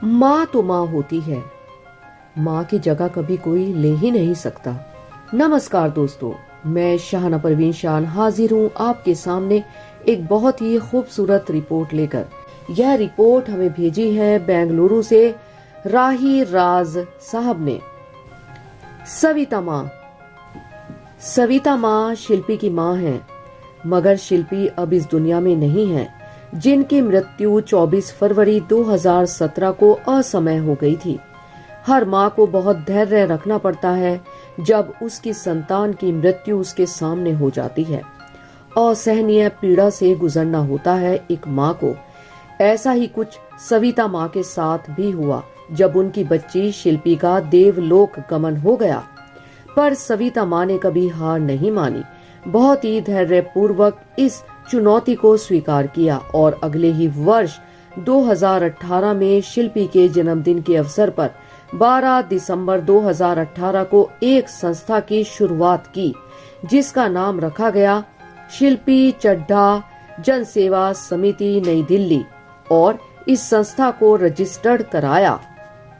माँ तो माँ होती है, माँ की जगह कभी कोई ले ही नहीं सकता। नमस्कार दोस्तों, मैं शाहना परवीन शान हाजिर हूँ आपके सामने एक बहुत ही खूबसूरत रिपोर्ट लेकर। यह रिपोर्ट हमें भेजी है बेंगलुरु से राही राज साहब ने। सविता माँ शिल्पी की माँ है, मगर शिल्पी अब इस दुनिया में नहीं है, जिनकी मृत्यु 24 फरवरी 2017 को असमय हो गई थी। हर माँ को बहुत धैर्य रखना पड़ता है जब उसकी संतान की मृत्यु उसके सामने हो जाती है। असहनीय पीड़ा से गुजरना होता है एक माँ को। ऐसा ही कुछ सविता माँ के साथ भी हुआ जब उनकी बच्ची शिल्पी का देवलोक गमन हो गया। पर सविता माँ ने कभी हार नहीं मानी, बहुत ही धैर्य पूर्वक इस चुनौती को स्वीकार किया और अगले ही वर्ष 2018 में शिल्पी के जन्मदिन के अवसर पर 12 दिसंबर 2018 को एक संस्था की शुरुआत की, जिसका नाम रखा गया शिल्पी चड्ढा जन सेवा समिति नई दिल्ली, और इस संस्था को रजिस्टर्ड कराया।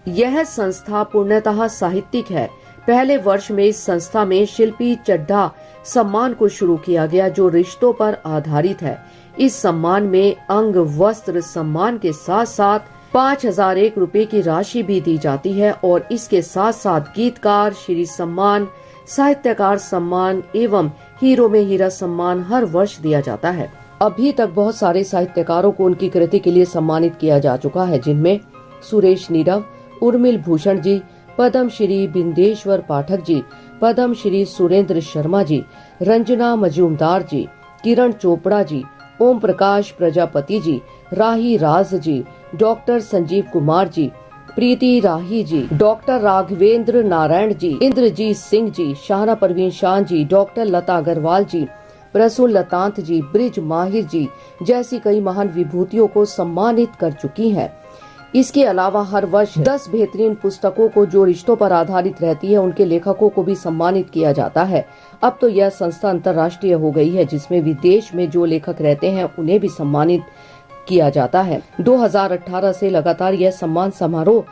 यह संस्था पूर्णतः साहित्यिक है। पहले वर्ष में इस संस्था में शिल्पी चड्ढा सम्मान को शुरू किया गया, जो रिश्तों पर आधारित है। इस सम्मान में अंग वस्त्र सम्मान के साथ साथ 5001 रुपए की राशि भी दी जाती है और इसके साथ साथ गीतकार श्री सम्मान, साहित्यकार सम्मान एवं हीरो में हीरा सम्मान हर वर्ष दिया जाता है। अभी तक बहुत सारे साहित्यकारों को उनकी कृति के लिए सम्मानित किया जा चुका है, जिनमें सुरेश नीरव, उर्मिल भूषण जी, पद्म श्री बिंदेश्वर पाठक जी, पद्म श्री सुरेंद्र शर्मा जी, रंजना मजूमदार जी, किरण चोपड़ा जी, ओम प्रकाश प्रजापति जी, राही राज जी, डॉक्टर संजीव कुमार जी, प्रीति राही जी, डॉक्टर राघवेंद्र नारायण जी, इंद्रजीत सिंह जी, शाहना परवीन शान जी, डॉक्टर लता अग्रवाल जी, प्रसून लतांत जी, ब्रिज माहिर जी जैसी कई महान विभूतियों को सम्मानित कर चुकी है। इसके अलावा हर वर्ष 10 बेहतरीन पुस्तकों को जो रिश्तों पर आधारित रहती है, उनके लेखकों को भी सम्मानित किया जाता है। अब तो यह संस्था अंतर्राष्ट्रीय हो गई है, जिसमें विदेश में जो लेखक रहते हैं उन्हें भी सम्मानित किया जाता है। 2018 से लगातार यह सम्मान समारोह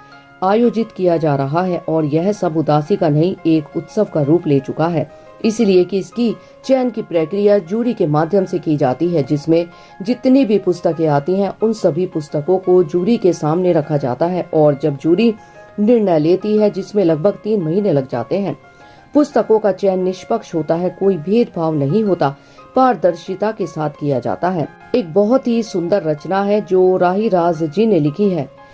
आयोजित किया जा रहा है और यह सब उदासी का नहीं, एक उत्सव का रूप ले चुका है, इसलिए कि इसकी चयन की प्रक्रिया जूरी के माध्यम से की जाती है, जिसमें जितनी भी पुस्तकें आती हैं उन सभी पुस्तकों को जूरी के सामने रखा जाता है और जब जूरी निर्णय लेती है, जिसमें लगभग 3 महीने लग जाते हैं। पुस्तकों का चयन निष्पक्ष होता है, कोई भेदभाव नहीं होता, पारदर्शिता के साथ किया जाता है। एक बहुत ही सुंदर रचना है जो राही राज जी ने लिखी है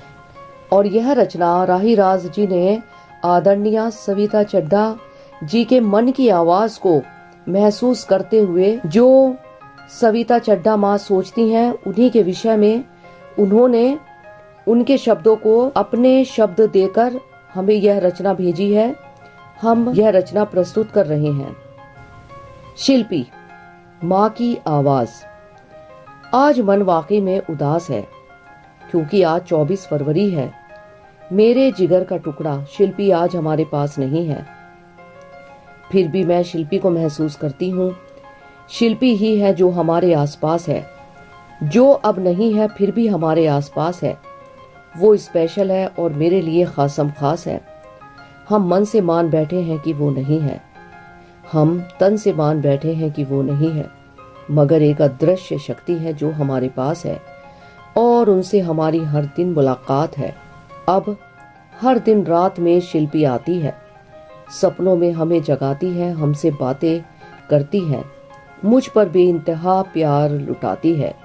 और यह रचना राही राज जी ने आदरणीय सविता चड्ढा जी के मन की आवाज को महसूस करते हुए, जो सविता चड्ढा माँ सोचती हैं उन्हीं के विषय में उन्होंने उनके शब्दों को अपने शब्द देकर हमें यह रचना भेजी है। हम यह रचना प्रस्तुत कर रहे हैं। शिल्पी, माँ की आवाज। आज मन वाकई में उदास है क्योंकि आज 24 फरवरी है। मेरे जिगर का टुकड़ा शिल्पी आज हमारे पास नहीं है, फिर भी मैं शिल्पी को महसूस करती हूँ। शिल्पी ही है जो हमारे आसपास है, जो अब नहीं है फिर भी हमारे आसपास है। वो स्पेशल है और मेरे लिए खासम खास है। हम मन से मान बैठे हैं कि वो नहीं है, हम तन से मान बैठे हैं कि वो नहीं है, मगर एक अदृश्य शक्ति है जो हमारे पास है और उनसे हमारी हर दिन मुलाकात है। अब हर दिन रात में शिल्पी आती है, सपनों में हमें जगाती है, हमसे बातें करती है, मुझ पर बेइंतहा प्यार लुटाती है,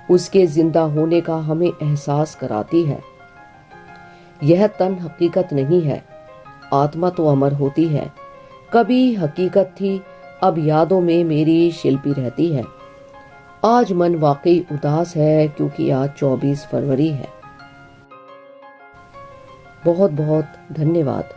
उसके जिंदा होने का हमें एहसास कराती है। यह तन हकीकत नहीं है, आत्मा तो अमर होती है। कभी हकीकत थी, अब यादों में मेरी शिल्पी रहती है। आज मन वाकई उदास है क्योंकि आज 24 फरवरी है। बहुत बहुत धन्यवाद।